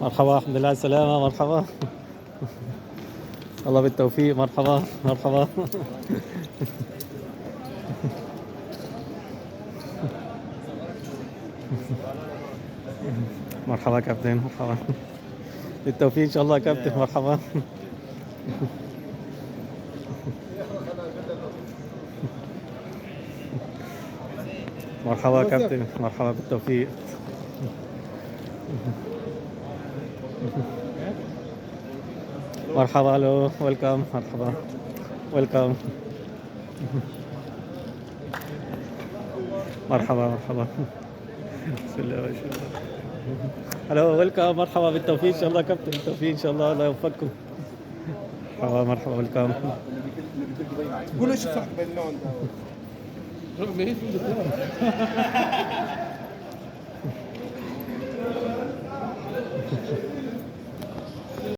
مرحبا، الحمد لله على السلامة. مرحبا، الله بالتوفيق. مرحبا مرحبا. مرحبا كابتن، مرحبا بالتوفيق ان شاء الله كابتن. مرحبا. مرحبا كابتن، مرحبا بالتوفيق. مرحبا، الو، ويلكم. مرحبا، ويلكم. مرحبا مرحبا. بسم الله ما شاء الله. الو، ويلكم. مرحبا بالتوفيق ان شاء الله كابتن. بالتوفيق ان شاء الله، الله يوفقكم. مرحبا مرحبا، ويلكم. قول ايش الفرق بين اللون ده